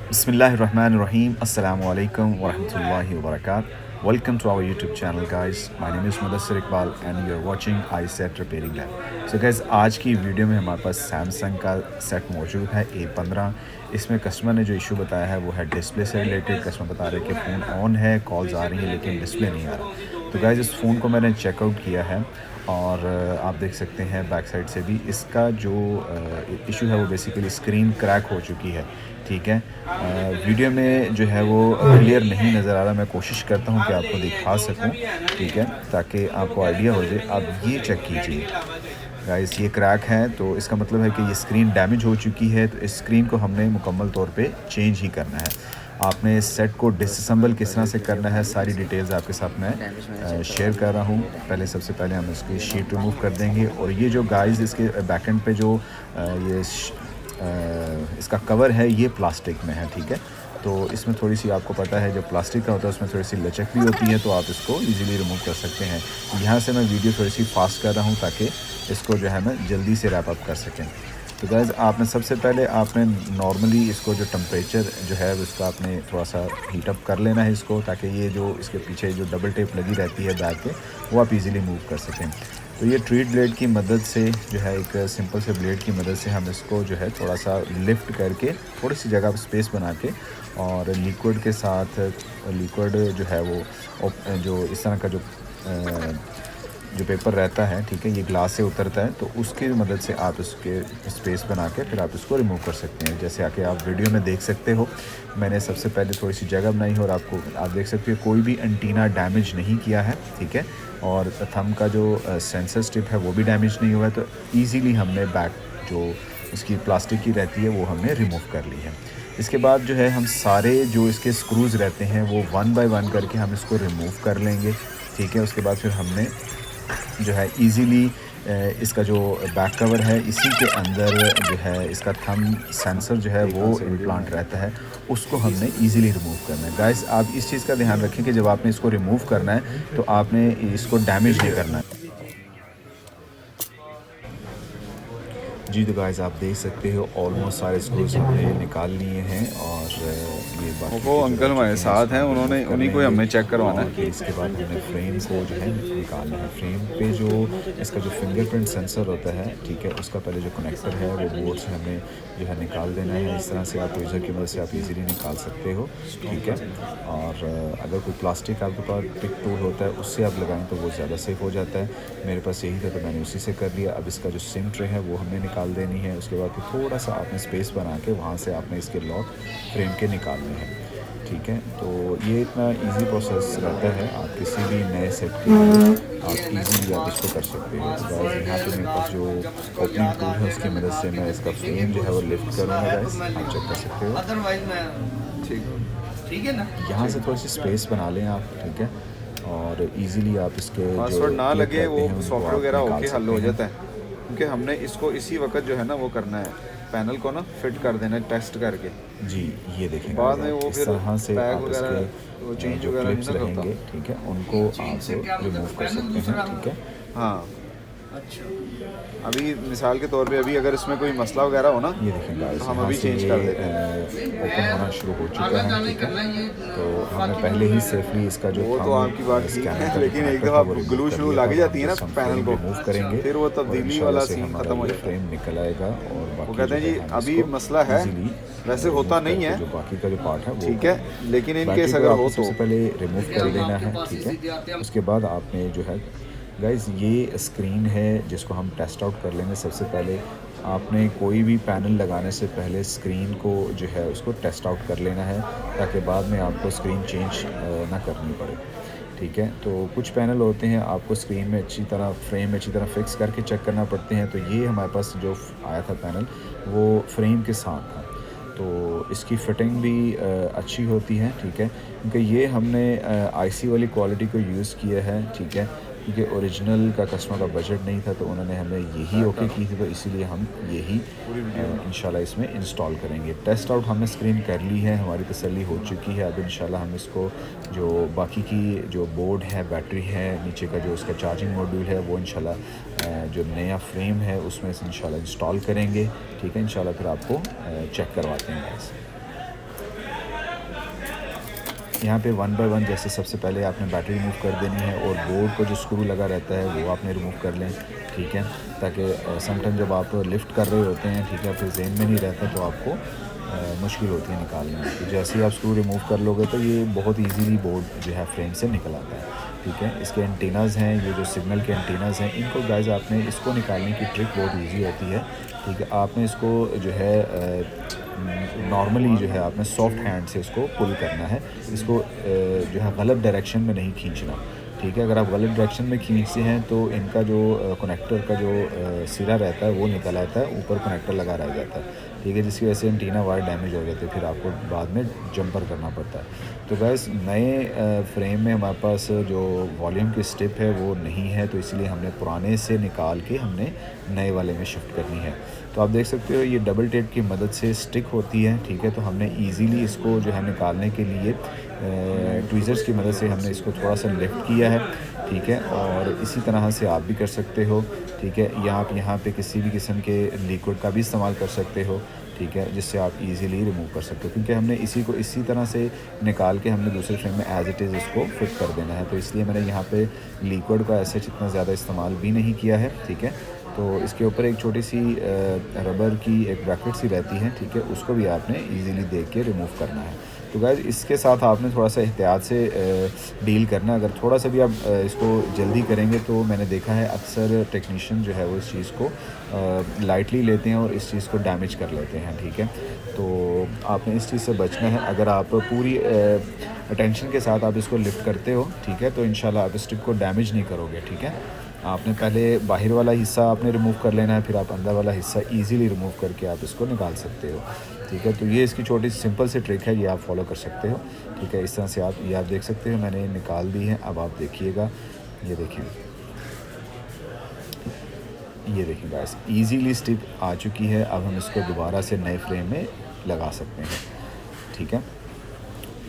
Bismillahirrahmanirrahim. Assalamu alaikum wa rahmatullahi wa barakatuh. Welcome to our YouTube channel guys. My name is Mudassir Iqbal and you're watching iSet Repairing Lab. So guys, आज की video में हमारे पास Samsung का set मौजूद है A15। इसमें customer ने जो इशू बताया है वो है डिस्प्ले से रिलेटेड। कस्टमर बता रहे हैं कि फ़ोन ऑन है, कॉल्स आ रही हैं लेकिन डिस्प्ले नहीं आ रहा। तो गाइस इस फ़ोन को मैंने चेकआउट किया है और आप देख सकते हैं बैक साइड से भी इसका जो इशू है वो बेसिकली स्क्रीन क्रैक हो चुकी है। ठीक है, वीडियो में जो है वो क्लियर नहीं नज़र आ रहा। मैं कोशिश करता हूँ कि आपको दिखा सकूँ, ठीक है, ताकि आपको आइडिया हो जाए। आप ये चेक कीजिए गाइस, ये क्रैक है तो इसका मतलब है कि ये स्क्रीन डैमेज हो चुकी है। तो इस स्क्रीन को हमने मुकम्मल तौर पे चेंज ही करना है। आपने इस सेट को डिसअसेंबल किस तरह से करना है, सारी डिटेल्स आपके साथ मैं शेयर कर रहा हूँ। पहले सबसे पहले हम इसकी शीट रिमूव कर देंगे और ये जो गाइस इसके बैक एंड पे जो ये इसका कवर है ये प्लास्टिक में है। ठीक है, तो इसमें थोड़ी सी आपको पता है जब प्लास्टिक का होता है उसमें थोड़ी सी लचक भी होती है, तो आप इसको इजीली रिमूव कर सकते हैं। यहाँ से मैं वीडियो थोड़ी सी फास्ट कर रहा हूँ ताकि इसको जो है ना जल्दी से रैप अप कर सकें। तो गाइस आपने सबसे पहले आपने नॉर्मली इसको जो टेम्परेचर जो है उसका आपने थोड़ा सा हीट अप कर लेना है इसको, ताकि ये जो इसके पीछे जो डबल टेप लगी रहती है बैग के वो आप इजीली मूव कर सकें। तो ये ट्रीट ब्लेड की मदद से जो है, एक सिंपल से ब्लेड की मदद से हम इसको जो है थोड़ा सा लिफ्ट करके थोड़ी सी जगह पर स्पेस बना के और लिक्विड के साथ, लिक्विड जो है वो जो इस तरह का जो पेपर रहता है, ठीक है, ये ग्लास से उतरता है, तो उसकी मदद से आप इसके स्पेस बना के फिर आप इसको रिमूव कर सकते हैं। जैसे आके आप वीडियो में देख सकते हो, मैंने सबसे पहले थोड़ी सी जगह बनाई है और आप देख सकते हो कोई भी एंटीना डैमेज नहीं किया है। ठीक है, और थंब का जो सेंसर स्ट्रिप है वो भी डैमेज नहीं हुआ है। तो ईज़िली हमने बैक जो उसकी प्लास्टिक की रहती है वो हमने रिमूव कर ली है। इसके बाद जो है हम सारे जो इसके स्क्रूज़ रहते हैं वो 1 बाय 1 करके हम इसको रिमूव कर लेंगे। ठीक है, उसके बाद फिर हमने जो है इजीली इसका जो बैक कवर है इसी के अंदर जो है इसका थंब सेंसर जो है वो इम्प्लांट रहता है, उसको हमने इजीली रिमूव करना है। गाइस आप इस चीज़ का ध्यान रखें कि जब आपने इसको रिमूव करना है तो आपने इसको डैमेज नहीं करना है। जी, तो गाइस आप देख सकते हो ऑलमोस्ट सारे स्क्रूज हमने निकाल लिए हैं और ये बाकी वो अंकल हमारे साथ हैं, उन्होंने उन्हीं को हमें चेक करवाना है। इसके बाद हमने फ्रेम को जो है निकालना है। फ्रेम पे जो इसका जो फिंगरप्रिंट सेंसर होता है, ठीक है, उसका पहले जो कनेक्टर है वो बोर्ड से हमें जो है निकाल देना है। इस तरह से आप ट्वीज़र की मदद से आप इजीली निकाल सकते हो। ठीक है, और अगर कोई प्लास्टिक आपके पास पिक टूल होता है उससे आप लगाएं तो वो ज़्यादा सेफ़ हो जाता है। मेरे पास यही था तो मैंने उसी से कर लिया। अब इसका जो सिम ट्रे है वो हमने निकाल देनी है। उसके बाद थोड़ा सा आपने स्पेस बना के वहाँ से आपने इसके लॉक फ्रेम के निकालने हैं। ठीक है, तो ये इतना इजी प्रोसेस रहता है। आप किसी भी नए सेट के लिए आप इजीली आप इसको कर सकते हो। गाइस यहाँ पे मेरे पास जो ओपनिंग टूल है उसकी मदद से मैं इसका फ्रेम जो है वो लिफ्ट करूँगा। गाइस आप चेक कर सकते हो। ठीक है ना, यहाँ से थोड़ी सी स्पेस बना लें आप। ठीक है, और इजीली आप इसके पासवर्ड ना क्लिक लगे रहते वो हैं उनको सॉफ्टवेयर आप वगैरह निकाल ओके हल हो सकते हैं। जाता है, क्योंकि हमने इसको इसी वक्त जो है ना वो करना है, पैनल को ना फिट कर देना है टेस्ट करके। जी, ये देखें बाद में वो इस फिर तरह से बैग आप वगैरह इसके वो चेंज जो वगैरह नहीं क्लिप्स ना रहेंगे, करता। ठीक है, उनको आप रिमूव कर सकते हैं। ठीक है, हाँ, अभी मिसाल के तौर पे अभी अगर इसमें कोई मसला वगैरह हो ना ये देखें गाइस, तो हम यहाँ अभी से चेंज ये कर देते हैं। ओपन होना शुरू हो चुका है। ठीक है, तो हमने पहले ही सेफली इसका जो वो तो आपकी बात ठीक स्कैनर है, का लेकिन एक दफ़ा ग्लू श्लू लग जाती है ना पैनल को, रिमूव करेंगे, फिर वो तब्दीली वाला सीन खत्म हो जाता है। फ्रेम निकल आएगा और वो बाकी कहते हैं जो जी है हम अभी इसको मसला है, easily, वैसे होता नहीं है, जो बाकी का जो पार्ट है वो ठीक है, लेकिन इन बाकी केस को अगर आपको हो सबसे तो पहले रिमूव कर देना है। ठीक है, उसके बाद आपने जो है गाइस ये स्क्रीन है जिसको हम टेस्ट आउट कर लेंगे। सबसे पहले आपने कोई भी पैनल लगाने से पहले स्क्रीन को जो है उसको टेस्ट आउट कर लेना है, ताकि बाद में आपको स्क्रीन चेंज ना करनी पड़े। ठीक है, तो कुछ पैनल होते हैं आपको स्क्रीन में अच्छी तरह फ्रेम में अच्छी तरह फिक्स करके चेक करना पड़ते हैं। तो ये हमारे पास जो आया था पैनल वो फ्रेम के साथ था, तो इसकी फ़िटिंग भी अच्छी होती है। ठीक है, क्योंकि ये हमने आईसी वाली क्वालिटी को यूज़ किया है। ठीक है, क्योंकि ओरिजिनल का कस्टमर का बजट नहीं था तो उन्होंने हमें यही ओके की थी, तो इसीलिए हम यही इंशाल्लाह इसमें इंस्टॉल करेंगे। टेस्ट आउट हमने स्क्रीन कर ली है, हमारी तसल्ली हो चुकी है। अब इंशाल्लाह हम इसको जो बाकी की जो बोर्ड है, बैटरी है, नीचे का जो उसका चार्जिंग मॉड्यूल है वो इंशाल्लाह जो नया फ्रेम है उसमें इंशाल्लाह इंस्टॉल करेंगे। ठीक है, इंशाल्लाह फिर आपको चेक करवाते हैं गाइस। यहाँ पे वन बाय वन जैसे सबसे पहले आपने बैटरी रिमूव कर देनी है और बोर्ड को जो स्क्रू लगा रहता है वो आपने रिमूव कर लें, ठीक है, ताकि समटाइम जब आप लिफ्ट कर रहे होते हैं, ठीक है, फिर जेन में नहीं रहता तो आपको मुश्किल होती है निकालने में। तो जैसे ही आप स्क्रू रिमूव कर लोगे तो ये बहुत इजीली बोर्ड जो है फ्रेम से निकल आता है, ठीक है। इसके एंटीनाज़ हैं, ये जो सिग्नल के एंटीनाज़ हैं, इनको गाइस आपने इसको निकालने की ट्रिक बहुत इजी होती है, ठीक है। आपने इसको जो है नॉर्मली जो है आपने सॉफ्ट हैंड से इसको पुल करना है, इसको जो है गलत डायरेक्शन में नहीं खींचना, ठीक है। अगर आप गलत डायरेक्शन में खींचते हैं तो इनका जो कनेक्टर का जो सिरा रहता है वो निकल आता है, ऊपर कनेक्टर लगा रह जाता है, ठीक है, जिसकी वजह से एंटीना वायर डैमेज हो जाते हैं, फिर आपको बाद में जंपर करना पड़ता है। तो गैस नए फ्रेम में हमारे पास जो वॉल्यूम की स्टिप है वो नहीं है, तो इसलिए हमने पुराने से निकाल के हमने नए वाले में शिफ्ट करनी है। तो आप देख सकते हो ये डबल टेप की मदद से स्टिक होती है, ठीक है। तो हमने ईज़िली इसको जो है निकालने के लिए ट्वीज़र्स की मदद से हमने इसको थोड़ा सा लिफ्ट किया है, ठीक है। और इसी तरह से आप भी कर सकते हो, ठीक है। यहाँ पे किसी भी किस्म के लिक्विड का भी इस्तेमाल कर सकते हो, ठीक है, जिससे आप इजीली रिमूव कर सकते हो, क्योंकि हमने इसी को इसी तरह से निकाल के हमने दूसरे फ्रेम में एज इट इज़ इसको फिट कर देना है। तो इसलिए मैंने यहाँ पे लिक्विड का ऐसे इतना ज़्यादा इस्तेमाल भी नहीं किया है, ठीक है। तो इसके ऊपर एक छोटी सी रबर की एक ब्रैकेट सी रहती है, ठीक है, उसको भी आपने इजीली देख के रिमूव करना है। तो गाइस इसके साथ आपने थोड़ा सा एहतियात से डील करना। अगर थोड़ा सा भी आप इसको जल्दी करेंगे तो मैंने देखा है अक्सर टेक्नीशियन जो है वो इस चीज़ को लाइटली लेते हैं और इस चीज़ को डैमेज कर लेते हैं, ठीक है। तो आपने इस चीज़ से बचना है। अगर आप पूरी अटेंशन के साथ आप इसको लिफ्ट करते हो, ठीक है, तो इंशाल्लाह आप स्टिक को डैमेज नहीं करोगे, ठीक है। आपने पहले बाहर वाला हिस्सा आपने रिमूव कर लेना है, फिर आप अंदर वाला हिस्सा इजीली रिमूव करके आप इसको निकाल सकते हो, ठीक है। तो ये इसकी छोटी सी सिंपल सी ट्रिक है, ये आप फॉलो कर सकते हो, ठीक है। इस तरह से आप देख सकते हो मैंने निकाल दी है। अब आप देखिएगा, ये देखें, ये देखें गाइस इजीली स्टिप आ चुकी है। अब हम इसको दोबारा से नए फ्रेम में लगा सकते हैं, ठीक है।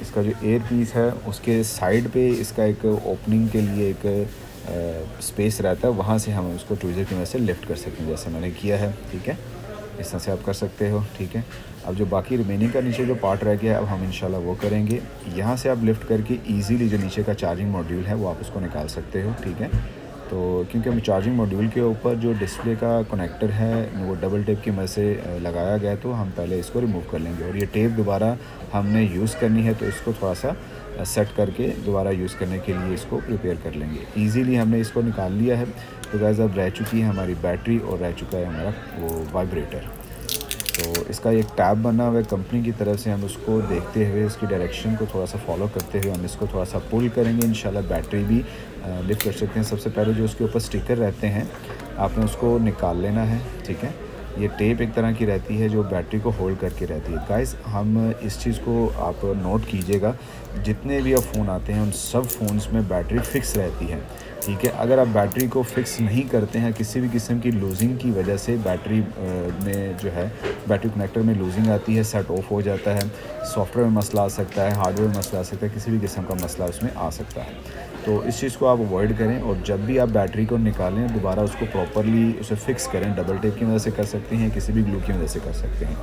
इसका जो एयर पीस है उसके साइड पे इसका एक ओपनिंग के लिए एक स्पेस रहता है, वहाँ से हम उसको ट्वीज़र की मदद से लिफ्ट कर सकते हैं, जैसे मैंने किया है, ठीक है। इस तरह से आप कर सकते हो, ठीक है। अब जो बाकी रिमेनिंग का नीचे जो पार्ट रह गया है अब हम इंशाल्लाह वो करेंगे। यहाँ से आप लिफ्ट करके इजीली जो नीचे का चार्जिंग मॉड्यूल है वो आप उसको निकाल सकते हो, ठीक है। तो क्योंकि हम चार्जिंग मॉड्यूल के ऊपर जो डिस्प्ले का कनेक्टर है वो डबल टेप की मदद से लगाया गया है, तो हम पहले इसको रिमूव कर लेंगे और ये टेप दोबारा हमने यूज़ करनी है, तो इसको थोड़ा सा सेट करके दोबारा यूज़ करने के लिए इसको प्रिपेयर कर लेंगे। इजीली हमने इसको निकाल लिया है। तो गाइस अब रह चुकी है हमारी बैटरी और रह चुका है हमारा वो वाइब्रेटर। तो इसका एक टैब बना हुआ है कंपनी की तरफ से, हम उसको देखते हुए उसकी डायरेक्शन को थोड़ा सा फॉलो करते हुए हम इसको थोड़ा सा पुल करेंगे, इंशाल्लाह बैटरी भी लिफ्ट कर सकते हैं। सबसे पहले जो उसके ऊपर स्टिकर रहते हैं आपने उसको निकाल लेना है, ठीक है। ये टेप एक तरह की रहती है जो बैटरी को होल्ड करके रहती है। गाइस हम इस चीज़ को आप नोट कीजिएगा, जितने भी अब फ़ोन आते हैं उन सब फ़ोन्स में बैटरी फ़िक्स रहती है, ठीक है। अगर आप बैटरी को फ़िक्स नहीं करते हैं, किसी भी किस्म की लूजिंग की वजह से बैटरी में जो है बैटरी कनेक्टर में लूजिंग आती है, सेट ऑफ हो जाता है, सॉफ्टवेयर में मसला आ सकता है, हार्डवेयर में मसला आ सकता है, किसी भी किस्म का मसला उसमें आ सकता है। तो इस चीज़ को आप अवॉइड करें और जब भी आप बैटरी को निकालें दोबारा उसको प्रॉपरली उसे फ़िक्स करें। डबल टेप की मदद से कर सकते हैं, किसी भी ग्लू की मदद से कर सकते हैं,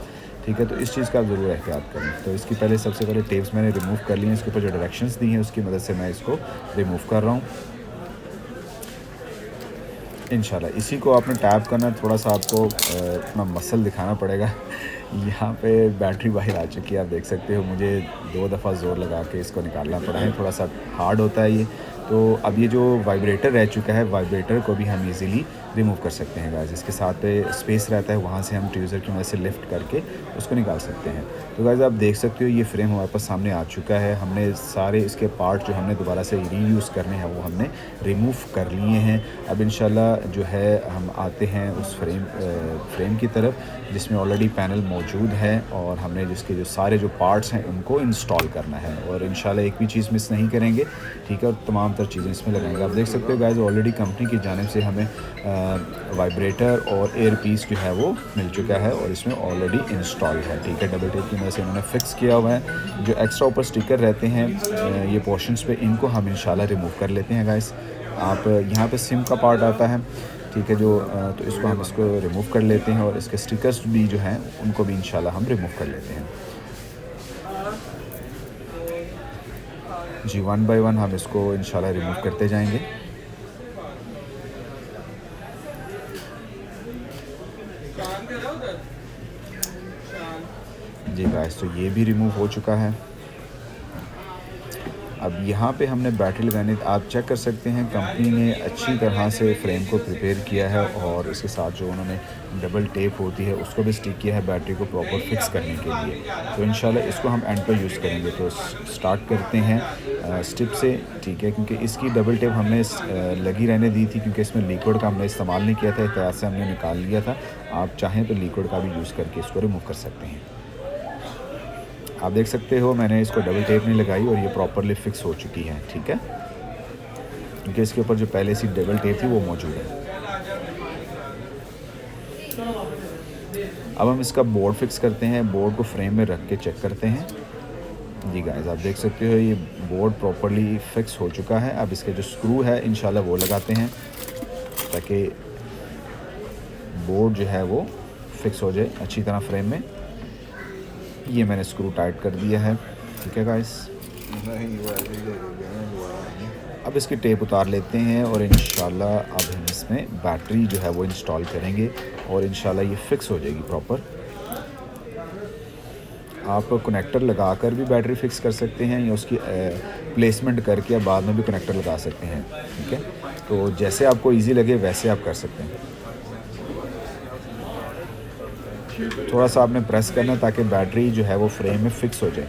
ठीक है। तो इस चीज़ का आप ज़रूर एहतियात करें। तो इसकी पहले सबसे पहले टेप्स मैंने रिमूव कर लिए हैं, इसके ऊपर जो डायरेक्शंस दी हैं उसकी मदद से मैं इसको रिमूव कर रहा हूँ। इंशाल्लाह इसी को आपने टैप करना, थोड़ा सा आपको अपना मसल दिखाना पड़ेगा। यहाँ पे बैटरी बाहर आ चुकी है, आप देख सकते हो। मुझे 2 दफ़ा ज़ोर लगा के इसको निकालना पड़ा है, थोड़ा सा हार्ड होता है ये। तो अब ये जो वाइब्रेटर रह चुका है, वाइब्रेटर को भी हम इजीली रिमूव कर सकते हैं गाइस। इसके साथ पे स्पेस रहता है, वहाँ से हम ट्यूज़र की मदद से लिफ्ट करके उसको निकाल सकते हैं। तो गाइस आप देख सकते हो ये फ्रेम हमारे पास सामने आ चुका है। हमने सारे इसके पार्ट जो हमने दोबारा से रीयूज़ करने हैं वो हमने रिमूव कर लिए हैं। अब इंशाल्लाह जो है हम आते हैं उस फ्रेम की तरफ जिसमें ऑलरेडी पैनल मौजूद है और हमने जिसके जो सारे जो पार्ट्स हैं उनको इंस्टॉल करना है और इंशाल्लाह एक भी चीज़ मिस नहीं करेंगे, ठीक है। और तमाम तर चीज़ें इसमें लगाएंगे। आप देख सकते हो गाइस ऑलरेडी कंपनी की जानिब से हमें वाइब्रेटर और एयर पीस जो है वो मिल चुका है और इसमें ऑलरेडी इंस्टॉल है, ठीक है। डबल टेप की मदद से इन्होंने फिक्स किया हुआ है। जो एक्स्ट्रा ऊपर स्टिकर रहते हैं ये पोर्शंस पे, इनको हम इंशाल्लाह रिमूव कर लेते हैं गाइस। आप यहाँ पे सिम का पार्ट आता है, ठीक है, जो तो इसको हम इसको रिमूव कर लेते हैं और इसके स्टिकर्स भी जो हैं उनको भी इंशाल्लाह हम रिमूव कर लेते हैं। जी, वन बाय वन हम इसको इंशाल्लाह रिमूव करते जाएंगे। जी गाइस, तो ये भी रिमूव हो चुका है। अब यहाँ पे हमने बैटरी लगाने, आप चेक कर सकते हैं कंपनी ने अच्छी तरह से फ्रेम को प्रिपेयर किया है और इसके साथ जो उन्होंने डबल टेप होती है उसको भी स्टिक किया है बैटरी को प्रॉपर फिक्स करने के लिए। तो इंशाल्लाह इसको हम एंड पर यूज़ करेंगे। तो स्टार्ट करते हैं स्टिप से, ठीक है, क्योंकि इसकी डबल टेप हमने लगी रहने दी थी क्योंकि इसमें लिक्विड का हमने इस्तेमाल नहीं किया था, एहतियात से हमने निकाल लिया था। आप चाहें तो लिक्विड का भी यूज़ करके इसको रिमूव कर सकते हैं। आप देख सकते हो मैंने इसको डबल टेप नहीं लगाई और ये प्रॉपरली फिक्स हो चुकी है, ठीक है, क्योंकि इसके ऊपर जो पहले से डबल टेप थी वो मौजूद है। अब हम इसका बोर्ड फिक्स करते हैं, बोर्ड को फ्रेम में रख के चेक करते हैं। जी गाइस, आप देख सकते हो ये बोर्ड प्रॉपरली फिक्स हो चुका है। अब इसके जो स्क्रू है इंशाल्लाह वो लगाते हैं ताकि बोर्ड जो है वो फिक्स हो जाए अच्छी तरह फ्रेम में। ये मैंने स्क्रू टाइट कर दिया है, ठीक है गाइस। अब इसकी टेप उतार लेते हैं और इंशाल्लाह अब हम इसमें बैटरी जो है वो इंस्टॉल करेंगे और इंशाल्लाह ये फिक्स हो जाएगी प्रॉपर। आप कनेक्टर लगाकर भी बैटरी फिक्स कर सकते हैं या उसकी प्लेसमेंट करके बाद में भी कनेक्टर लगा सकते हैं, ठीक है। तो जैसे आपको इजी लगे वैसे आप कर सकते हैं। थोड़ा सा आपने प्रेस करना है ताकि बैटरी जो है वो फ्रेम में फिक्स हो जाए।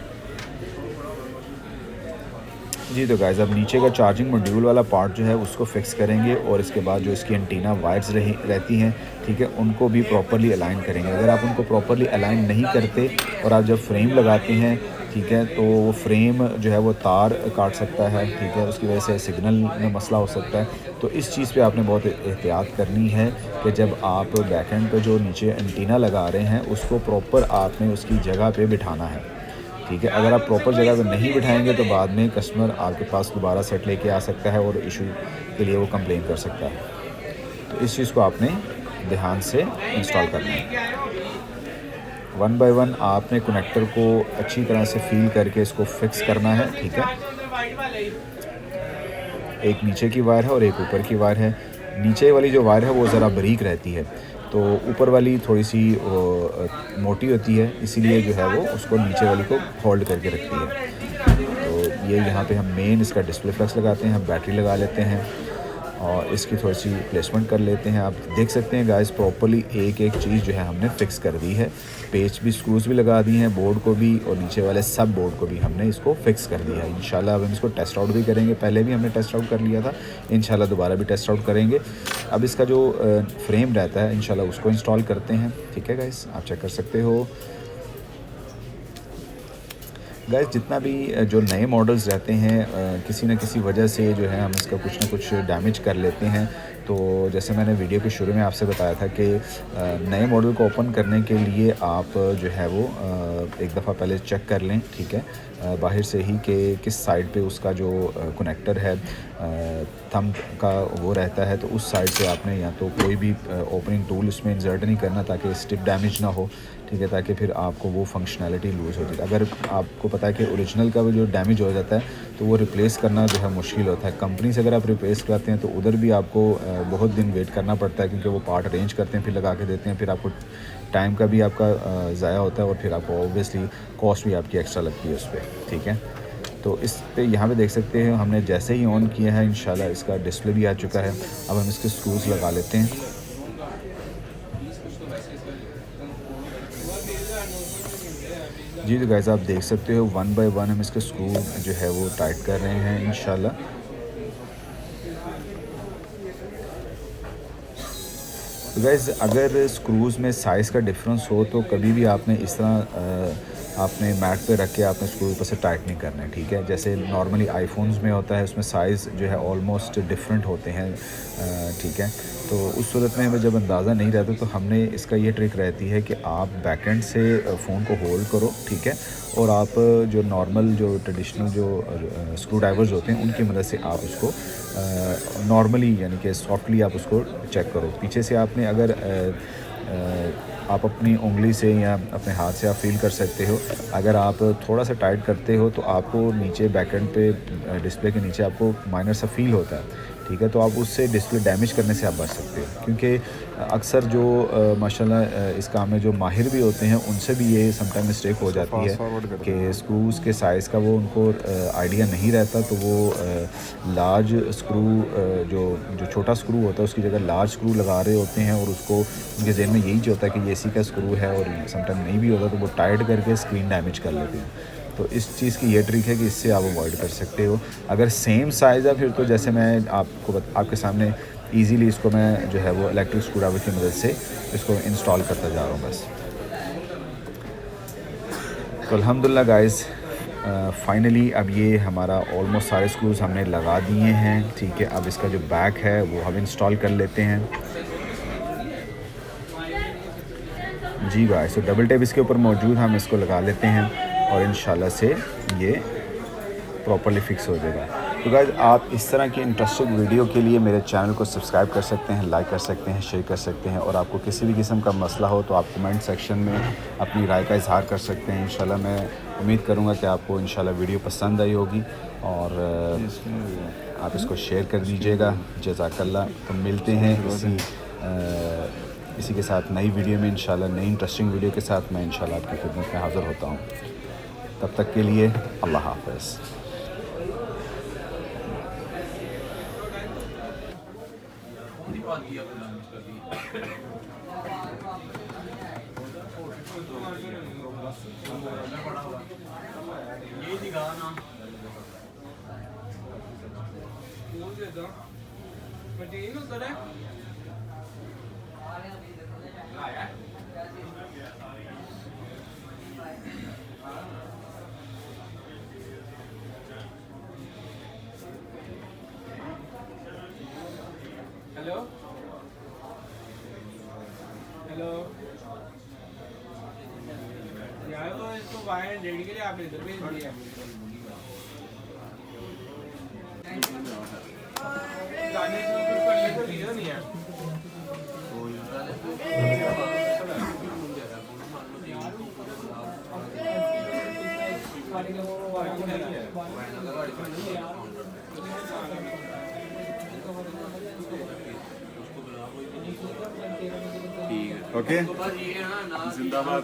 जी तो गाइस, अब नीचे का चार्जिंग मॉड्यूल वाला पार्ट जो है उसको फिक्स करेंगे और इसके बाद जो इसकी एंटीना वायर्स रहती हैं, ठीक है, उनको भी प्रॉपरली अलाइन करेंगे। अगर आप उनको प्रॉपरली अलाइन नहीं करते और आप जब फ्रेम लगाते हैं, ठीक है, तो वो फ्रेम जो है वो तार काट सकता है, ठीक है, उसकी वजह से सिग्नल में मसला हो सकता है। तो इस चीज़ पे आपने बहुत एहतियात करनी है कि जब आप बैकएंड पे जो नीचे एंटीना लगा रहे हैं उसको प्रॉपर आपने उसकी जगह पे बिठाना है, ठीक है। अगर आप प्रॉपर जगह पे नहीं बिठाएंगे तो बाद में कस्टमर आपके पास दोबारा सेट लेके आ सकता है और इशू के लिए वो कंप्लेन कर सकता है। तो इस चीज़ को आपने ध्यान से इंस्टॉल करना है। वन बाय वन आपने कनेक्टर को अच्छी तरह से फील करके इसको फिक्स करना है, ठीक है। एक नीचे की वायर है और एक ऊपर की वायर है। नीचे वाली जो वायर है वो ज़रा बारीक रहती है, तो ऊपर वाली थोड़ी सी मोटी होती है, इसीलिए जो है वो उसको नीचे वाली को होल्ड करके रखती है। तो ये यहाँ पे हम मेन इसका डिस्प्ले फ्लक्स लगाते हैं, हम बैटरी लगा लेते हैं और इसकी थोड़ी सी प्लेसमेंट कर लेते हैं। आप देख सकते हैं गाइस प्रॉपरली एक एक चीज़ जो है हमने फिक्स कर दी है। पेच भी, स्क्रूज भी लगा दी हैं, बोर्ड को भी और नीचे वाले सब बोर्ड को भी हमने इसको फिक्स कर दिया है। इंशाल्लाह अब हम इसको टेस्ट आउट भी करेंगे। पहले भी हमने टेस्ट आउट कर लिया था, इंशाल्लाह दोबारा भी टेस्ट आउट करेंगे। अब इसका जो फ्रेम रहता है इंशाल्लाह उसको इंस्टॉल करते हैं, ठीक है गाइस, आप चेक कर सकते हो। गाइस जितना भी जो नए मॉडल्स रहते हैं किसी न किसी वजह से जो है हम इसका कुछ ना कुछ डैमेज कर लेते हैं। तो जैसे मैंने वीडियो के शुरू में आपसे बताया था कि नए मॉडल को ओपन करने के लिए आप जो है वो एक दफ़ा पहले चेक कर लें, ठीक है, बाहर से ही कि किस साइड पे उसका जो कनेक्टर है थंब का वो रहता है, तो उस साइड से आपने या तो कोई भी ओपनिंग टूल उसमें इंसर्ट नहीं करना ताकि स्टिप डैमेज ना हो, ठीक है, ताकि फिर आपको वो फंक्शनैलिटी लूज़ होती है। अगर आपको पता है कि ओरिजिनल का वो जो डैमेज हो जाता है तो वो रिप्लेस करना जो है मुश्किल होता है। कंपनी से अगर आप रिप्लेस कराते हैं तो उधर भी आपको बहुत दिन वेट करना पड़ता है क्योंकि वो पार्ट अरेंज करते हैं फिर लगा के देते हैं, फिर आपको टाइम का भी आपका ज़ाया होता है और फिर आपको ऑब्वियसली कॉस्ट भी आपकी एक्स्ट्रा लगती है उस पर, ठीक है। तो इस पे यहाँ पे देख सकते हैं हमने जैसे ही ऑन किया है इंशाल्लाह इसका डिस्प्ले भी आ चुका है। अब हम इसके स्क्रूज लगा लेते हैं। जी तो गाइस आप देख सकते हो वन बाय वन हम इसके स्क्रू जो है वो टाइट कर रहे हैं इंशाल्लाह। तो गाइस अगर स्क्रूज़ में साइज़ का डिफरेंस हो तो कभी भी आपने इस तरह आपने मैट पे रख के आपने स्क्रू ऊपर से टाइट नहीं करना है, ठीक है। जैसे नॉर्मली आईफोन्स में होता है उसमें साइज़ जो है ऑलमोस्ट डिफरेंट होते हैं, ठीक है। तो उस सूरत में हमें जब अंदाज़ा नहीं रहता तो हमने इसका ये ट्रिक रहती है कि आप बैकएंड से फ़ोन को होल्ड करो, ठीक है, और आप जो नॉर्मल जो ट्रेडिशनल जो स्क्रू ड्राइवर्स होते हैं उनकी मदद से आप उसको नॉर्मली यानी कि सॉफ्टली आप उसको चेक करो। पीछे से आपने अगर आप अपनी उंगली से या अपने हाथ से आप फील कर सकते हो। अगर आप थोड़ा सा टाइट करते हो तो आपको नीचे बैक एंड पे डिस्प्ले के नीचे आपको माइनर सा फील होता है, ठीक है। तो आप उससे डिस्प्ले डैमेज करने से आप बच सकते हो, क्योंकि अक्सर जो माशाल्लाह इस काम में जो माहिर भी होते हैं उनसे भी ये समटाइम मिस्टेक हो जाती है फास्ट फॉरवर्ड कर कि देना। स्क्रूज़ के साइज़ का वो उनको आइडिया नहीं रहता, तो वो लार्ज स्क्रू जो जो छोटा स्क्रू होता है उसकी जगह लार्ज स्क्रू लगा रहे होते हैं, और उसको उनके जहन में यही होता है कि ये इसी का स्क्रू है, और समटाइम नहीं भी होता तो वो टाइट करके स्क्रीन डैमेज कर लेते हैं। तो इस चीज़ की ये ट्रिक है कि इससे आप अवॉइड कर सकते हो। अगर सेम साइज़ है फिर तो जैसे मैं आपके सामने इजीली इसको मैं जो है वो इलेक्ट्रिक स्क्रू ड्राइवर की मदद से इसको इंस्टॉल करता जा रहा हूँ बस। तो अल्हम्दुलिल्लाह गाइस, फाइनली अब ये हमारा ऑलमोस्ट सारे स्क्रूज़ हमने लगा दिए हैं, ठीक है। अब इसका जो बैक है वो हम इंस्टॉल कर लेते हैं। जी गाइस, तो डबल टेप इसके ऊपर मौजूद, हम इसको लगा लेते हैं और इंशाल्लाह से ये प्रॉपर्ली फिक्स हो जाएगा। तो गाइस, आप इस तरह की इंटरेस्टिंग वीडियो के लिए मेरे चैनल को सब्सक्राइब कर सकते हैं, लाइक कर सकते हैं, शेयर कर सकते हैं, और आपको किसी भी किस्म का मसला हो तो आप कमेंट सेक्शन में अपनी राय का इजहार कर सकते हैं। इंशाल्लाह मैं उम्मीद करूँगा कि आपको इंशाल्लाह वीडियो पसंद आई होगी, और आप इसको शेयर कर दीजिएगा। जज़ाकल्लाह। तो मिलते हैं इसी के साथ नई वीडियो में इंशाल्लाह, नई इंटरेस्टिंग वीडियो के साथ मैं इंशाल्लाह आपकी खिदमत में हाज़िर होता हूँ। तब तक के लिए अल्लाह हाफ़िज़। हेलो हेलो यार, वो इसको वायर रेडी के लिए आपने इधर भेज दिया। गाने को कुछ करने को रीजन नहीं है। ओके, जिंदाबाद।